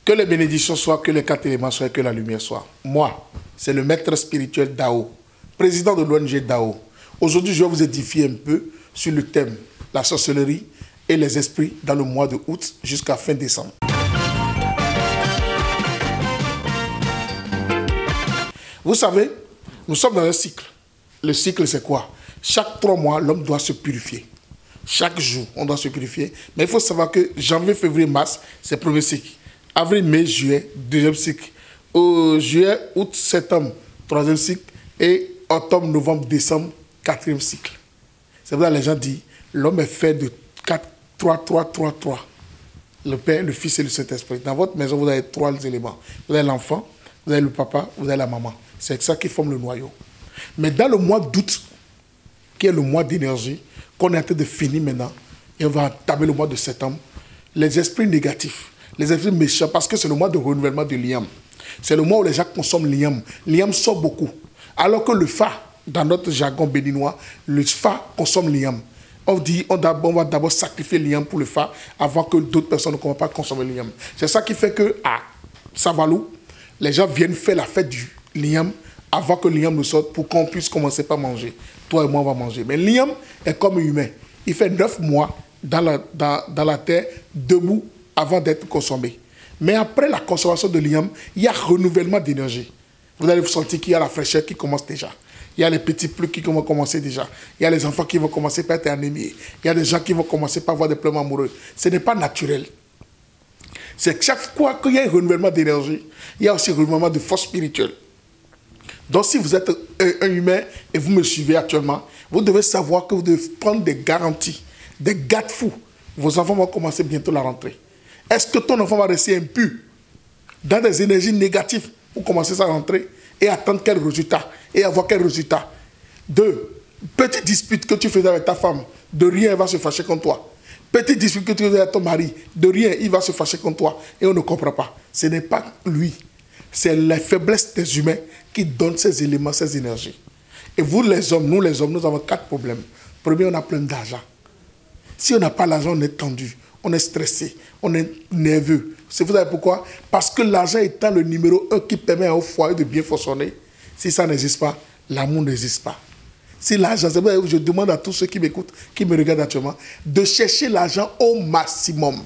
Que les bénédictions soient, que les 4 éléments soient, que la lumière soit. Moi, c'est le maître spirituel Dao, président de l'ONG Dao. Aujourd'hui, je vais vous édifier un peu sur le thème la sorcellerie et les esprits dans le mois de août jusqu'à fin décembre. Vous savez, nous sommes dans un cycle. Le cycle, c'est quoi? Chaque 3 mois, l'homme doit se purifier. Chaque jour, on doit se purifier. Mais il faut savoir que janvier, février, mars, c'est le premier cycle. Avril, mai, juillet, deuxième cycle. Juillet, août, septembre, troisième cycle. Et octobre, novembre, décembre, quatrième cycle. C'est pour ça que les gens disent, l'homme est fait de 4, 3, 3, 3, 3. Le Père, le Fils et le Saint-Esprit. Dans votre maison, vous avez 3 éléments. Vous avez l'enfant, vous avez le papa, vous avez la maman. C'est ça qui forme le noyau. Mais dans le mois d'août, qui est le mois d'énergie, qu'on est en train de finir maintenant, et on va entamer le mois de septembre, les esprits négatifs, les esprits méchants, parce que c'est le mois de renouvellement de l'IAM. C'est le mois où les gens consomment l'IAM. L'IAM sort beaucoup. Alors que le Fa, dans notre jargon béninois, le Fa consomme l'IAM. On dit on va d'abord sacrifier l'IAM pour le Fa avant que d'autres personnes ne commencent pas à consommer l'IAM. C'est ça qui fait que à Savalou, les gens viennent faire la fête du l'IAM avant que l'IAM ne sorte pour qu'on puisse commencer par manger. Toi et moi, on va manger. Mais l'IAM est comme humain. Il fait 9 mois dans la terre, debout, avant d'être consommé. Mais après la consommation de l'IAM, il y a renouvellement d'énergie. Vous allez vous sentir qu'il y a la fraîcheur qui commence déjà. Il y a les petits pluies qui vont commencer déjà. Il y a les enfants qui vont commencer par être anémiés. Il y a des gens qui vont commencer par avoir des problèmes amoureux. Ce n'est pas naturel. C'est que chaque fois qu'il y a un renouvellement d'énergie, il y a aussi un renouvellement de force spirituelle. Donc si vous êtes un humain et vous me suivez actuellement, vous devez savoir que vous devez prendre des garanties, des garde-fous. Vos enfants vont commencer bientôt la rentrée. Est-ce que ton enfant va rester impur dans des énergies négatives pour commencer sa rentrée et attendre quel résultat et avoir quel résultat? 2. Petite dispute que tu faisais avec ta femme, de rien elle va se fâcher contre toi. Petite dispute que tu faisais avec ton mari, de rien il va se fâcher contre toi et on ne comprend pas. Ce n'est pas lui. C'est la faiblesse des humains qui donnent ces éléments, ces énergies. Et vous les hommes, nous avons 4 problèmes. Premier, on a plein d'argent. Si on n'a pas l'argent, on est tendu, on est stressé, on est nerveux. Vous savez pourquoi? Parce que l'argent étant le numéro 1 qui permet au foyer de bien fonctionner. Si ça n'existe pas, l'amour n'existe pas. Si l'argent, c'est pourquoi je demande à tous ceux qui m'écoutent, qui me regardent actuellement, de chercher l'argent au maximum.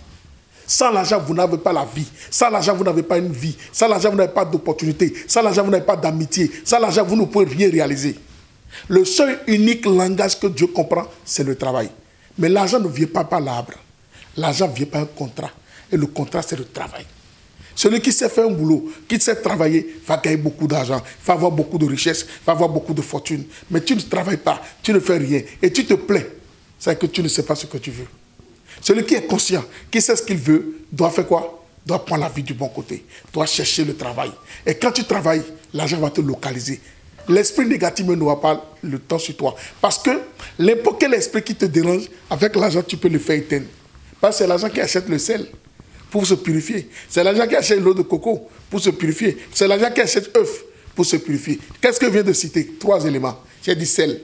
Sans l'argent, vous n'avez pas la vie. Sans l'argent, vous n'avez pas une vie. Sans l'argent, vous n'avez pas d'opportunité. Sans l'argent, vous n'avez pas d'amitié. Sans l'argent, vous ne pouvez rien réaliser. Le seul unique langage que Dieu comprend, c'est le travail. Mais l'argent ne vient pas par l'arbre. L'argent vient par un contrat. Et le contrat, c'est le travail. Celui qui sait faire un boulot, qui sait travailler, va gagner beaucoup d'argent, va avoir beaucoup de richesses, va avoir beaucoup de fortune. Mais tu ne travailles pas, tu ne fais rien. Et tu te plains. C'est que tu ne sais pas ce que tu veux. Celui qui est conscient, qui sait ce qu'il veut, doit faire quoi? Doit prendre la vie du bon côté. Doit chercher le travail. Et quand tu travailles, l'argent va te localiser. L'esprit négatif n'aura pas le temps sur toi. Parce que n'importe quel esprit qui te dérange, avec l'argent, tu peux le faire éteindre. Parce que c'est l'argent qui achète le sel pour se purifier. C'est l'argent qui achète l'eau de coco pour se purifier. C'est l'argent qui achète œuf pour se purifier. Qu'est-ce que je viens de citer? 3 éléments. J'ai dit sel,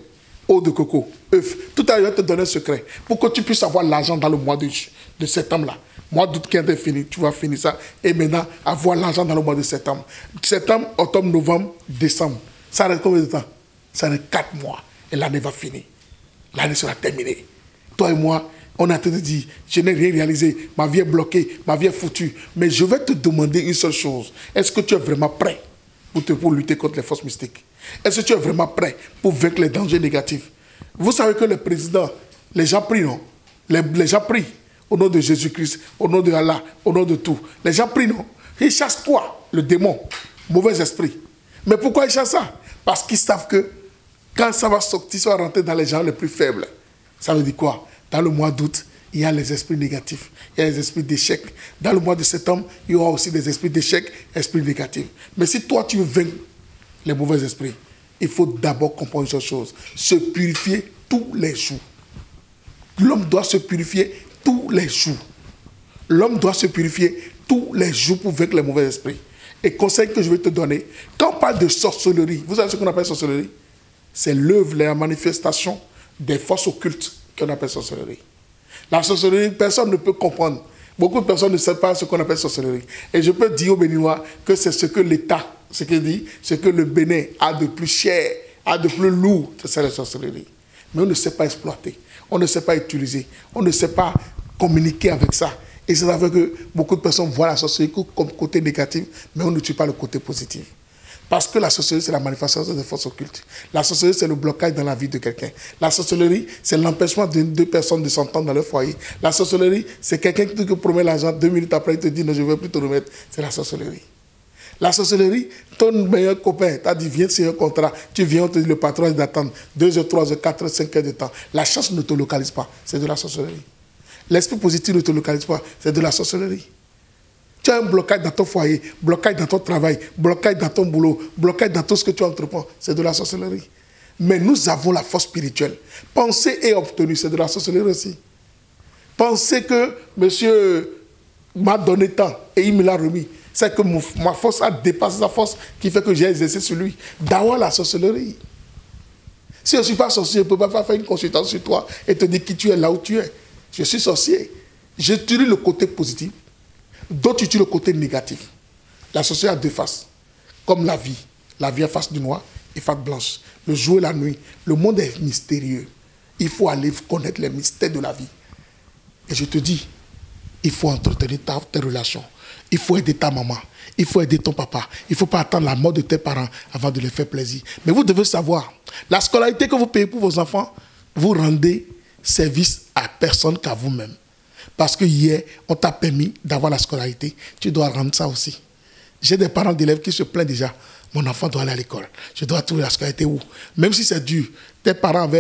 eau de coco, œuf. Tout à l'heure, je vais te donner un secret. Pour que tu puisses avoir l'argent dans le mois de septembre-là. Mois d'août qui est fini, tu vas finir ça. Et maintenant, avoir l'argent dans le mois de septembre. Septembre, octobre, novembre, décembre. Ça reste combien de temps? Ça reste 4 mois. Et l'année va finir. L'année sera terminée. Toi et moi, on a en train de dire, je n'ai rien réalisé, ma vie est bloquée, ma vie est foutue. Mais je vais te demander une seule chose. Est-ce que tu es vraiment prêt pour lutter contre les forces mystiques? Est-ce que tu es vraiment prêt pour vaincre les dangers négatifs? Vous savez que le président, les gens prient, non? Les gens prient au nom de Jésus-Christ, au nom de Allah, au nom de tout. Les gens prient, non? Ils chassent quoi? Le démon, mauvais esprit. Mais pourquoi ils chassent ça? Parce qu'ils savent que quand ça va sortir, ça va rentrer dans les gens les plus faibles. Ça veut dire quoi? Dans le mois d'août, il y a les esprits négatifs, il y a les esprits d'échec. Dans le mois de septembre, il y aura aussi des esprits d'échec, esprits négatifs. Mais si toi, tu veux vaincre les mauvais esprits, il faut d'abord comprendre une chose, se purifier tous les jours. L'homme doit se purifier tous les jours. L'homme doit se purifier tous les jours pour vaincre les mauvais esprits. Et conseil que je vais te donner, quand on parle de sorcellerie, vous savez ce qu'on appelle sorcellerie? C'est l'œuvre, la manifestation des forces occultes qu'on appelle sorcellerie. La sorcellerie, personne ne peut comprendre. Beaucoup de personnes ne savent pas ce qu'on appelle sorcellerie. Et je peux dire aux Béninois que c'est ce que l'État, ce qu'il dit, ce que le Bénin a de plus cher, a de plus lourd, c'est la sorcellerie. Mais on ne sait pas exploiter, on ne sait pas utiliser, on ne sait pas communiquer avec ça. Et c'est vrai que beaucoup de personnes voient la sorcellerie comme côté négatif, mais on ne tue pas le côté positif. Parce que la sorcellerie, c'est la manifestation des forces occultes. La sorcellerie, c'est le blocage dans la vie de quelqu'un. La sorcellerie, c'est l'empêchement de deux personnes de s'entendre dans leur foyer. La sorcellerie, c'est quelqu'un qui te promet l'argent, 2 minutes après, il te dit non, je ne veux plus te remettre. C'est la sorcellerie. La sorcellerie, ton meilleur copain t'a dit viens signer un contrat, tu viens, on te dit le patron d'attendre 2 heures, 3 heures, 4 heures, 5 heures de temps. La chance ne te localise pas, c'est de la sorcellerie. L'esprit positif ne te localise pas, c'est de la sorcellerie. Tu as un blocage dans ton foyer, blocage dans ton travail, blocage dans ton boulot, blocage dans tout ce que tu entreprends. C'est de la sorcellerie. Mais nous avons la force spirituelle. Penser et obtenir, c'est de la sorcellerie aussi. Penser que monsieur m'a donné tant et il me l'a remis, c'est que ma force a dépassé sa force qui fait que j'ai exercé sur lui. D'avoir la sorcellerie. Si je ne suis pas sorcier, je ne peux pas faire une consultation sur toi et te dire qui tu es là où tu es. Je suis sorcier. J'utilise le côté positif. D'autres utilisent le côté négatif. La sorcellerie a 2 faces. Comme la vie. La vie a face du noir et face blanche. Le jour et la nuit. Le monde est mystérieux. Il faut aller connaître les mystères de la vie. Et je te dis, il faut entretenir tes relations. Il faut aider ta maman. Il faut aider ton papa. Il ne faut pas attendre la mort de tes parents avant de les faire plaisir. Mais vous devez savoir, la scolarité que vous payez pour vos enfants, vous rendez service à personne qu'à vous-même. Parce que hier, on t'a permis d'avoir la scolarité. Tu dois rendre ça aussi. J'ai des parents d'élèves qui se plaignent déjà. Mon enfant doit aller à l'école. Je dois trouver la scolarité où? Même si c'est dur. Tes parents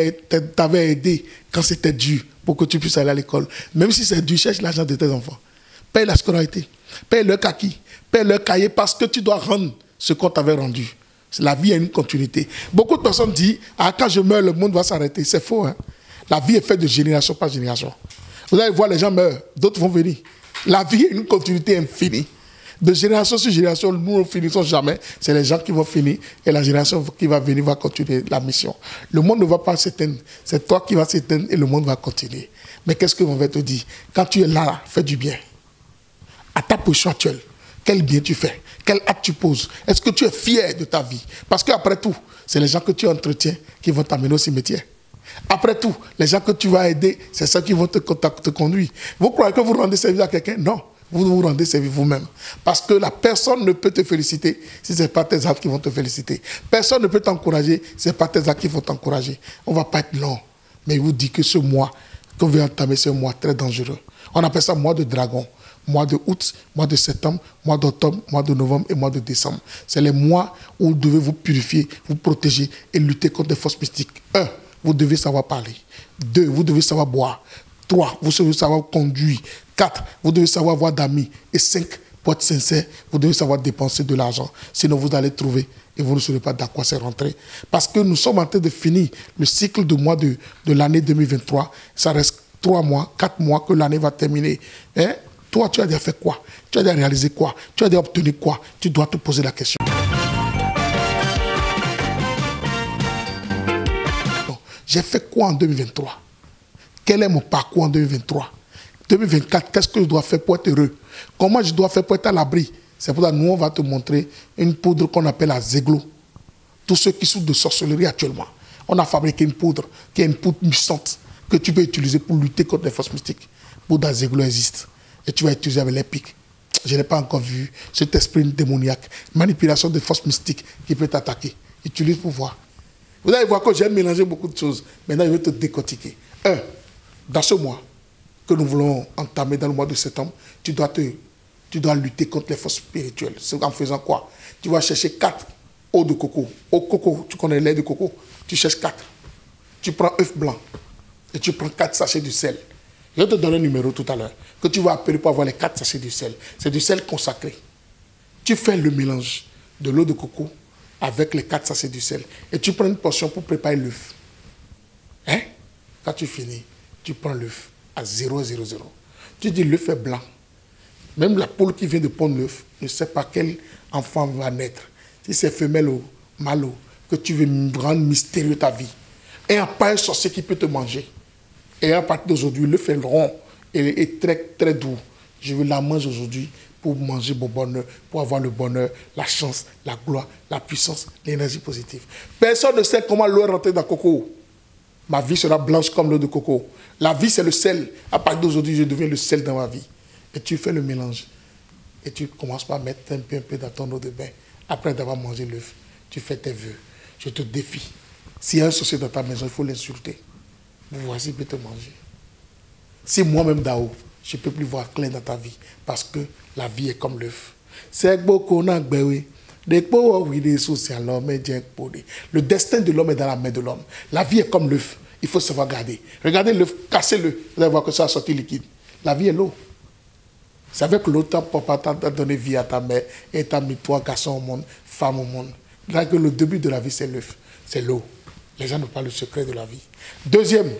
t'avaient aidé quand c'était dur pour que tu puisses aller à l'école. Même si c'est dur, cherche l'argent de tes enfants. Paye la scolarité. Paye leur kaki. Paye leur cahier parce que tu dois rendre ce qu'on t'avait rendu. La vie a une continuité. Beaucoup de personnes disent, quand je meurs, le monde va s'arrêter. C'est faux. Hein? La vie est faite de génération par génération. Vous allez voir, les gens meurent, d'autres vont venir. La vie est une continuité infinie. De génération sur génération, nous ne finissons jamais. C'est les gens qui vont finir et la génération qui va venir va continuer la mission. Le monde ne va pas s'éteindre. C'est toi qui vas s'éteindre et le monde va continuer. Mais qu'est-ce qu'on va te dire? Quand tu es là, fais du bien. À ta position actuelle, quel bien tu fais? Quel acte tu poses? Est-ce que tu es fier de ta vie? Parce qu'après tout, c'est les gens que tu entretiens qui vont t'amener au cimetière. Après tout, les gens que tu vas aider, c'est ceux qui vont te conduire. Vous croyez que vous rendez service à quelqu'un? Non, vous vous rendez service vous-même. Parce que la personne ne peut te féliciter si ce n'est pas tes actes qui vont te féliciter. Personne ne peut t'encourager si ce n'est pas tes actes qui vont t'encourager. On ne va pas être long. Mais il vous dit que ce mois qu'on vient entamer, c'est un mois très dangereux. On appelle ça mois de dragon. Mois de août, mois de septembre, mois d'octobre, mois de novembre et mois de décembre. C'est les mois où vous devez vous purifier, vous protéger et lutter contre les forces mystiques. 1. Vous devez savoir parler. 2, vous devez savoir boire. 3, vous devez savoir conduire. 4, vous devez savoir avoir d'amis. Et 5, pour être sincère, vous devez savoir dépenser de l'argent. Sinon, vous allez trouver et vous ne saurez pas dans quoi c'est rentré. Parce que nous sommes en train de finir le cycle de mois de l'année 2023. Ça reste 3 mois, 4 mois que l'année va terminer. Hein? Toi, tu as déjà fait quoi? Tu as déjà réalisé quoi? Tu as déjà obtenu quoi? Tu dois te poser la question. J'ai fait quoi en 2023? Quel est mon parcours en 2023? 2024, qu'est-ce que je dois faire pour être heureux? Comment je dois faire pour être à l'abri? C'est pour ça que nous, on va te montrer une poudre qu'on appelle la Zeglo. Tous ceux qui souffrent de sorcellerie actuellement, on a fabriqué une poudre qui est une poudre puissante que tu peux utiliser pour lutter contre les forces mystiques. La poudre à Zeglo existe et tu vas utiliser avec les pics. Je n'ai pas encore vu cet esprit démoniaque, manipulation de forces mystiques qui peut t'attaquer. Utilise pour voir. Vous allez voir que j'ai mélangé beaucoup de choses. Maintenant, je vais te décortiquer. 1. Dans ce mois que nous voulons entamer dans le mois de septembre, tu dois lutter contre les forces spirituelles. C'est en faisant quoi? Tu vas chercher 4 eaux de coco. Eau coco, tu connais lait de coco? Tu cherches 4. Tu prends œuf blanc et tu prends 4 sachets de sel. Je vais te donner un numéro tout à l'heure que tu vas appeler pour avoir les 4 sachets de sel. C'est du sel consacré. Tu fais le mélange de l'eau de coco avec les 4 sachets du sel. Et tu prends une portion pour préparer l'œuf. Hein? Quand tu finis, tu prends l'œuf à 0,00. Tu dis l'œuf est blanc. Même la poule qui vient de pondre l'œuf ne sait pas quel enfant va naître. Si c'est femelle ou mâle, que tu veux rendre mystérieux ta vie. Et à pas un sorcier qui peut te manger. Et à partir d'aujourd'hui, l'œuf est rond et très, très doux. Je la mange aujourd'hui pour manger mon bonheur, pour avoir le bonheur, la chance, la gloire, la puissance, l'énergie positive. Personne ne sait comment l'eau est rentrée dans le coco. Ma vie sera blanche comme l'eau de coco. La vie, c'est le sel. À partir d'aujourd'hui, je deviens le sel dans ma vie. Et tu fais le mélange. Et tu commences par mettre un peu dans ton eau de bain. Après d'avoir mangé l'œuf, tu fais tes vœux. Je te défie. S'il y a un sorcier dans ta maison, il faut l'insulter. Voici, il peut te manger. Si moi-même, Dao, je ne peux plus voir clair dans ta vie. Parce que la vie est comme l'œuf. C'est beaucoup d'agbewe. Le destin de l'homme est dans la main de l'homme. La vie est comme l'œuf. Il faut savoir garder. Regardez l'œuf, cassez-le. Vous allez voir que ça a sorti liquide. La vie est l'eau. C'est avec l'eau que papa t'a donné vie à ta mère et t'a mis toi, garçon au monde, femme au monde. Là que le début de la vie, c'est l'œuf. C'est l'eau. Les gens n'ont pas le secret de la vie. Deuxième,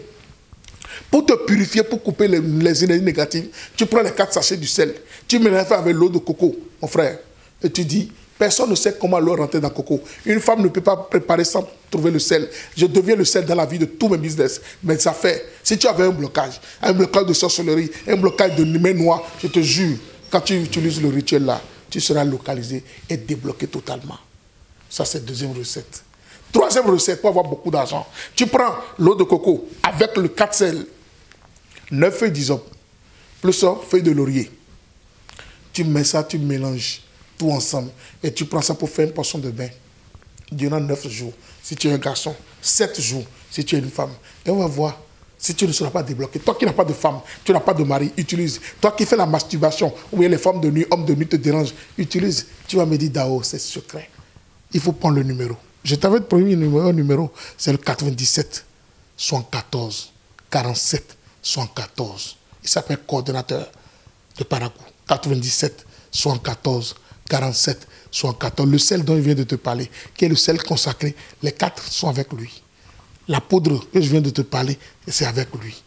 pour te purifier, pour couper les énergies négatives, tu prends les 4 sachets du sel. Tu mélanges avec l'eau de coco, mon frère. Et tu dis, personne ne sait comment l'eau rentrer dans le coco. Une femme ne peut pas préparer sans trouver le sel. Je deviens le sel dans la vie de tous mes business, mes affaires. Si tu avais un blocage de sorcellerie, un blocage de main noire, je te jure, quand tu utilises le rituel là, tu seras localisé et débloqué totalement. Ça, c'est la deuxième recette. Troisième recette, pour avoir beaucoup d'argent. Tu prends l'eau de coco avec le 4 sel, 9 feuilles d'hysope, plus feuilles de laurier. Tu mets ça, tu mélanges tout ensemble. Et tu prends ça pour faire une portion de bain. Durant 9 jours, si tu es un garçon. 7 jours, si tu es une femme. Et on va voir si tu ne seras pas débloqué. Toi qui n'as pas de femme, tu n'as pas de mari, utilise. Toi qui fais la masturbation, ou bien les femmes de nuit, hommes de nuit te dérangent, utilise. Tu vas me dire, Dao, c'est secret. Il faut prendre le numéro. Je t'avais promis un numéro, c'est le 97 74 47 74. Il s'appelle coordonnateur de Parakou. 97 74 47 74. Le sel dont il vient de te parler, qui est le sel consacré, les 4 sont avec lui. La poudre que je viens de te parler, c'est avec lui.